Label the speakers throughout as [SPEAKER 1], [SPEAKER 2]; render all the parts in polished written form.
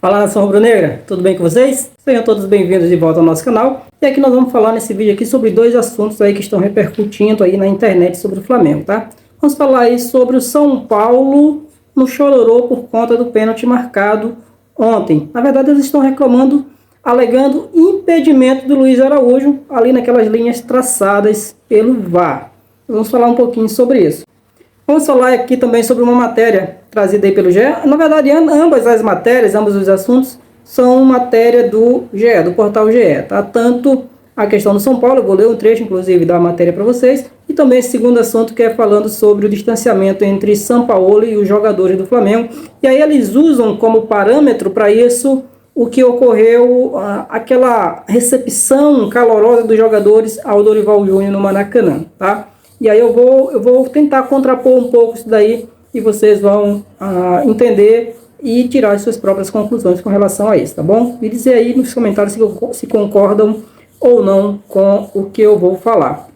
[SPEAKER 1] Fala, nação rubro-negra, tudo bem com vocês? Sejam todos bem-vindos de volta ao nosso canal. E aqui nós vamos falar nesse vídeo aqui sobre dois assuntos aí que estão repercutindo aí na internet sobre o Flamengo, tá? Vamos falar aí sobre o São Paulo no chororô por conta do pênalti marcado ontem. Na verdade, eles estão reclamando, alegando impedimento do Luiz Araújo ali naquelas linhas traçadas pelo VAR. Vamos falar um pouquinho sobre isso. Vamos falar aqui também sobre uma matéria trazida aí pelo GE. Na verdade, ambas as matérias, ambos os assuntos, são matéria do GE, do portal GE, tá? Tanto a questão do São Paulo, eu vou ler um trecho, inclusive, da matéria para vocês, e também esse segundo assunto que é falando sobre o distanciamento entre São Paulo e os jogadores do Flamengo. E aí eles usam como parâmetro para isso o que ocorreu, aquela recepção calorosa dos jogadores ao Dorival Júnior no Maracanã, tá? E aí eu vou tentar contrapor um pouco isso daí e vocês vão entender e tirar as suas próprias conclusões com relação a isso, tá bom? E dizer aí nos comentários se concordam ou não com o que eu vou falar.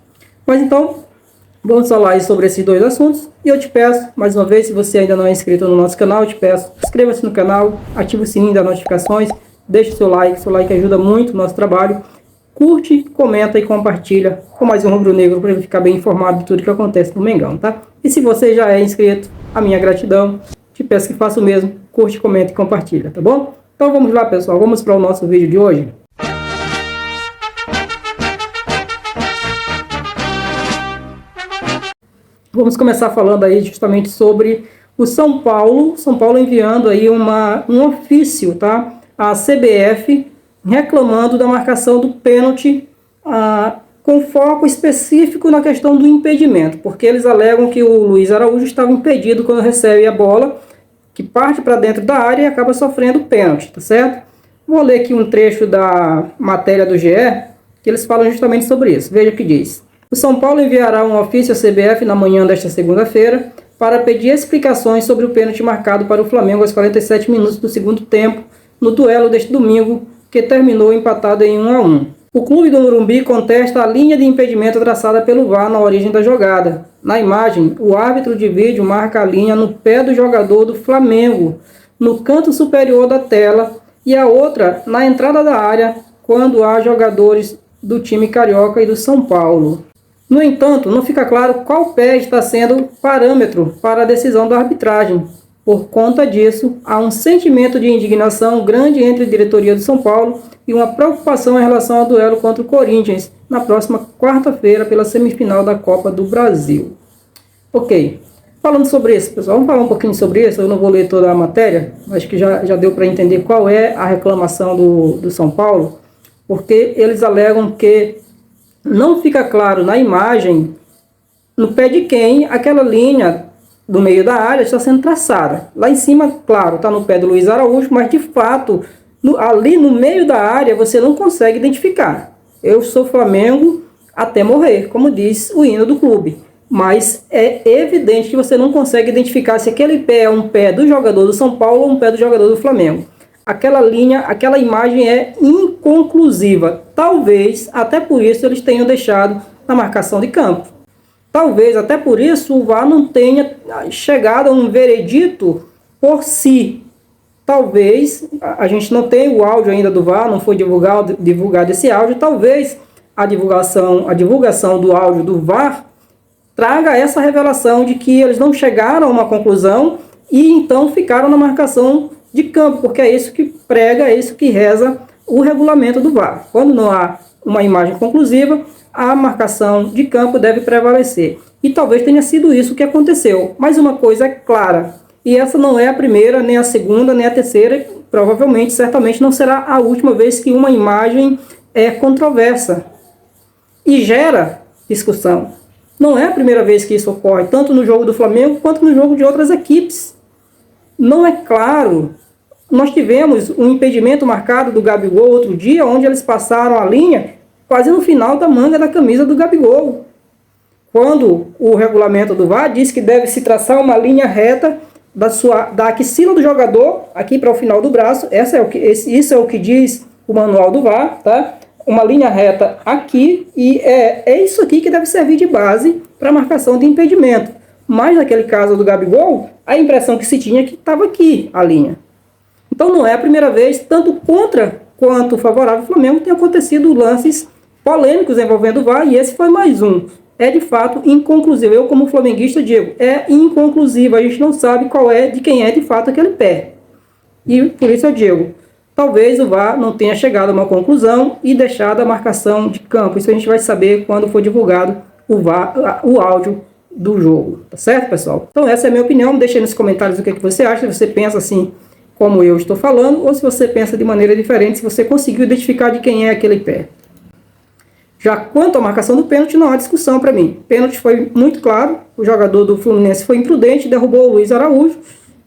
[SPEAKER 1] Mas então, vamos falar aí sobre esses dois assuntos. E eu te peço, mais uma vez, se você ainda não é inscrito no nosso canal, eu te peço, inscreva-se no canal, ative o sininho das notificações, deixe seu like ajuda muito o nosso trabalho. Curte, comenta e compartilha com mais um rubro-negro para ele ficar bem informado de tudo que acontece no Mengão, tá? E se você já é inscrito, a minha gratidão, te peço que faça o mesmo, curte, comenta e compartilha, tá bom? Então vamos lá, pessoal, vamos para o nosso vídeo de hoje. Vamos começar falando aí justamente sobre o São Paulo enviando aí um ofício, tá? A CBF reclamando da marcação do pênalti com foco específico na questão do impedimento, porque eles alegam que o Luiz Araújo estava impedido quando recebe a bola, que parte para dentro da área e acaba sofrendo pênalti, tá certo? Vou ler aqui um trecho da matéria do GE, que eles falam justamente sobre isso. Veja o que diz. O São Paulo enviará um ofício à CBF na manhã desta segunda-feira para pedir explicações sobre o pênalti marcado para o Flamengo aos 47 minutos do segundo tempo, no duelo deste domingo, que terminou empatado em 1-1. O clube do Morumbi contesta a linha de impedimento traçada pelo VAR na origem da jogada. Na imagem, o árbitro de vídeo marca a linha no pé do jogador do Flamengo, no canto superior da tela, e a outra na entrada da área, quando há jogadores do time carioca e do São Paulo. No entanto, não fica claro qual pé está sendo parâmetro para a decisão da arbitragem. Por conta disso, há um sentimento de indignação grande entre a diretoria do São Paulo e uma preocupação em relação ao duelo contra o Corinthians na próxima quarta-feira pela semifinal da Copa do Brasil. Ok, falando sobre isso, pessoal, vamos falar um pouquinho sobre isso. Eu não vou ler toda a matéria, acho que já deu para entender qual é a reclamação do São Paulo, porque eles alegam que não fica claro na imagem, no pé de quem, aquela linha do meio da área está sendo traçada. Lá em cima, claro, está no pé do Luiz Araújo, mas de fato, ali no meio da área você não consegue identificar. Eu sou Flamengo até morrer, como diz o hino do clube. Mas é evidente que você não consegue identificar se aquele pé é um pé do jogador do São Paulo ou um pé do jogador do Flamengo. Aquela linha, aquela imagem é inconclusiva. Talvez, até por isso, eles tenham deixado na marcação de campo. Talvez, até por isso, o VAR não tenha chegado a um veredito por si. Talvez, a gente não tem o áudio ainda do VAR, não foi divulgado esse áudio. Talvez a divulgação do áudio do VAR traga essa revelação de que eles não chegaram a uma conclusão e então ficaram na marcação de campo, porque é isso que prega, é isso que reza o regulamento do VAR. Quando não há uma imagem conclusiva, a marcação de campo deve prevalecer. E talvez tenha sido isso que aconteceu. Mas uma coisa é clara, e essa não é a primeira, nem a segunda, nem a terceira, provavelmente, certamente não será a última vez que uma imagem é controversa e gera discussão. Não é a primeira vez que isso ocorre, tanto no jogo do Flamengo quanto no jogo de outras equipes. Não é claro. Nós tivemos um impedimento marcado do Gabigol outro dia, onde eles passaram a linha quase no final da manga da camisa do Gabigol. Quando o regulamento do VAR diz que deve se traçar uma linha reta da axila do jogador aqui para o final do braço, isso é o que diz o manual do VAR, tá? Uma linha reta aqui, e é isso aqui que deve servir de base para a marcação de impedimento. Mas naquele caso do Gabigol, a impressão que se tinha é que estava aqui a linha. Então não é a primeira vez, tanto contra quanto favorável ao Flamengo, tem acontecido lances polêmicos envolvendo o VAR, e esse foi mais um. É de fato inconclusivo. Eu, como flamenguista, digo, é inconclusivo. A gente não sabe de quem é de fato aquele pé. E por isso eu digo, talvez o VAR não tenha chegado a uma conclusão e deixado a marcação de campo. Isso a gente vai saber quando for divulgado o áudio do jogo. Tá certo, pessoal? Então essa é a minha opinião. Deixa aí nos comentários o que você acha. Se você pensa assim como eu estou falando, ou se você pensa de maneira diferente, se você conseguiu identificar de quem é aquele pé. Já quanto à marcação do pênalti, não há discussão para mim. O pênalti foi muito claro, o jogador do Fluminense foi imprudente, derrubou o Luiz Araújo,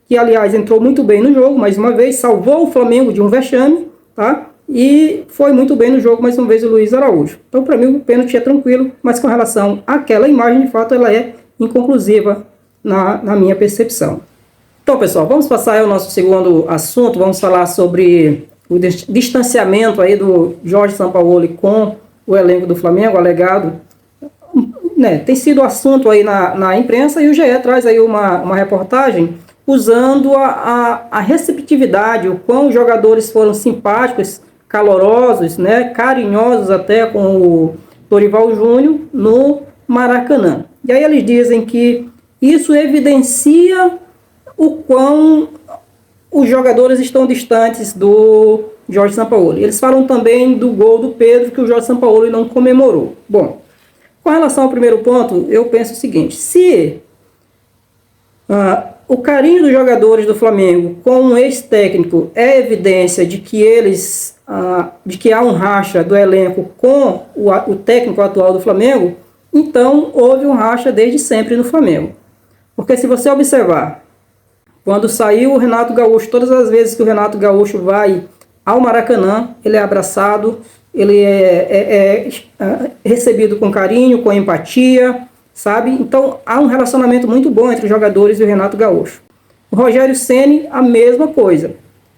[SPEAKER 1] que aliás entrou muito bem no jogo, mais uma vez, salvou o Flamengo de um vexame, tá? E foi muito bem no jogo, mais uma vez, o Luiz Araújo. Então, para mim, o pênalti é tranquilo, mas com relação àquela imagem, de fato, ela é inconclusiva na minha percepção. Então, pessoal, vamos passar ao nosso segundo assunto, vamos falar sobre o distanciamento aí do Jorge Sampaoli com o elenco do Flamengo, alegado, né, tem sido assunto aí na imprensa, e o GE traz aí uma reportagem usando a receptividade, o quão os jogadores foram simpáticos, calorosos, né, carinhosos até com o Dorival Júnior no Maracanã. E aí eles dizem que isso evidencia o quão os jogadores estão distantes do Jorge Sampaoli. Eles falam também do gol do Pedro, que o Jorge Sampaoli não comemorou. Bom, com relação ao primeiro ponto, eu penso o seguinte: se o carinho dos jogadores do Flamengo com um ex-técnico é evidência de que de que há um racha do elenco com o técnico atual do Flamengo, então houve um racha desde sempre no Flamengo. Porque se você observar, quando saiu o Renato Gaúcho, todas as vezes que o Renato Gaúcho vai ao Maracanã, ele é abraçado, ele é recebido com carinho, com empatia, sabe? Então há um relacionamento muito bom entre os jogadores e o Renato Gaúcho. O Rogério Ceni, a mesma coisa.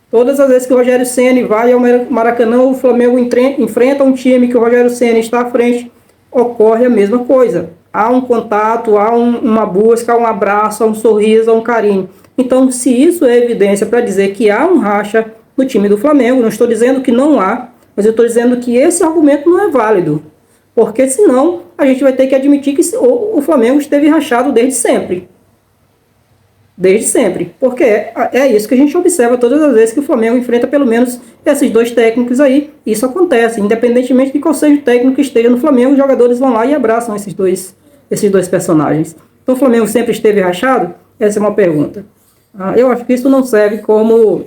[SPEAKER 1] Todas as vezes que o Rogério Ceni vai ao Maracanã, o Flamengo enfrenta um time que o Rogério Ceni está à frente, ocorre a mesma coisa. Há um contato, há uma busca, há um abraço, há um sorriso, há um carinho. Então, se isso é evidência para dizer que há um racha no time do Flamengo, não estou dizendo que não há, mas eu estou dizendo que esse argumento não é válido. Porque senão a gente vai ter que admitir que o Flamengo esteve rachado desde sempre. Desde sempre. Porque é isso que a gente observa todas as vezes que o Flamengo enfrenta pelo menos esses dois técnicos aí. Isso acontece. Independentemente de qual seja o técnico que esteja no Flamengo, os jogadores vão lá e abraçam esses dois personagens. Então o Flamengo sempre esteve rachado? Essa é uma pergunta. Eu acho que isso não serve como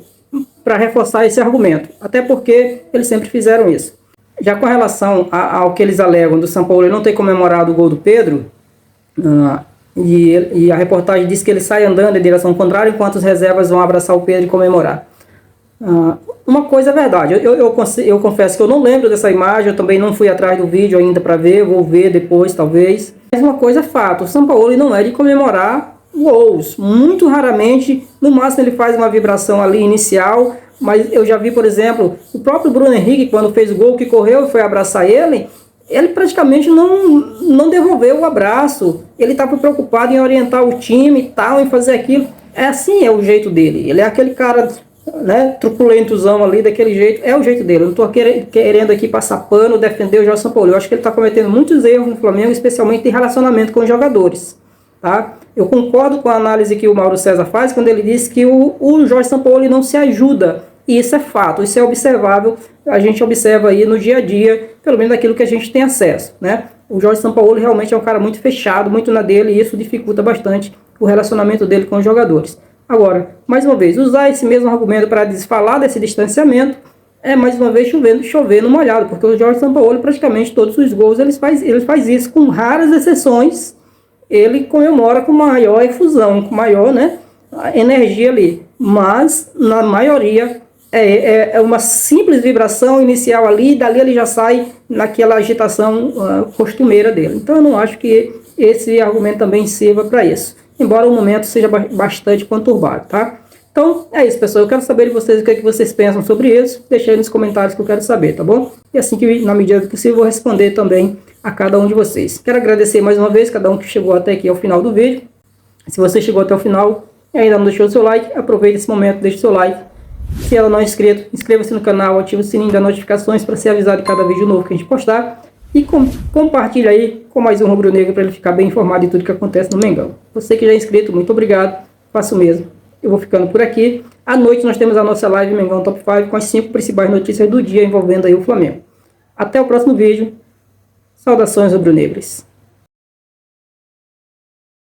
[SPEAKER 1] para reforçar esse argumento. Até porque eles sempre fizeram isso. Já com relação ao que eles alegam do Sampaoli não ter comemorado o gol do Pedro, e a reportagem diz que ele sai andando em direção contrária enquanto os reservas vão abraçar o Pedro e comemorar. Uma coisa é verdade, eu confesso que eu não lembro dessa imagem, eu também não fui atrás do vídeo ainda para ver, vou ver depois talvez. Mas uma coisa é fato, o Sampaoli não é de comemorar gols, muito raramente, no máximo ele faz uma vibração ali inicial, mas eu já vi, por exemplo, o próprio Bruno Henrique, quando fez o gol, que correu e foi abraçar ele praticamente não devolveu o abraço, ele estava preocupado em orientar o time e tal, em fazer aquilo. Assim é o jeito dele, ele é aquele cara, né, truculentozão ali, daquele jeito, é o jeito dele. Eu não estou querendo aqui passar pano, defender o Jorge Sampaoli, eu acho que ele está cometendo muitos erros no Flamengo, especialmente em relacionamento com os jogadores. Tá? Eu concordo com a análise que o Mauro César faz quando ele diz que o Jorge Sampaoli não se ajuda, e isso é fato, isso é observável, a gente observa aí no dia a dia, pelo menos daquilo que a gente tem acesso, né? O Jorge Sampaoli realmente é um cara muito fechado, muito na dele, e isso dificulta bastante o relacionamento dele com os jogadores. Agora, mais uma vez, usar esse mesmo argumento para falar desse distanciamento é mais uma vez chover no molhado, porque o Jorge Sampaoli praticamente todos os gols ele faz isso, com raras exceções, ele comemora com maior efusão, com maior, né, energia ali, mas na maioria é uma simples vibração inicial ali, e dali ele já sai naquela agitação costumeira dele. Então eu não acho que esse argumento também sirva para isso, embora o momento seja bastante conturbado, tá? Então é isso, pessoal, eu quero saber de vocês o que é que vocês pensam sobre isso, deixa aí nos comentários que eu quero saber, tá bom? E assim que na medida do possível eu vou responder também a cada um de vocês. Quero agradecer mais uma vez cada um que chegou até aqui ao final do vídeo. Se você chegou até o final e ainda não deixou o seu like, aproveite esse momento, deixe o seu like Se ela não é inscrito, inscreva-se no canal, ative o sininho das notificações para ser avisado de cada vídeo novo que a gente postar. E compartilhe aí com mais um rubro-negro para ele ficar bem informado de tudo que acontece no Mengão. Você que já é inscrito, muito obrigado. Faço o mesmo. Eu vou ficando por aqui. À noite nós temos a nossa live Mengão Top 5 com as 5 principais notícias do dia envolvendo aí o Flamengo. Até o próximo vídeo. Saudações rubro-negras.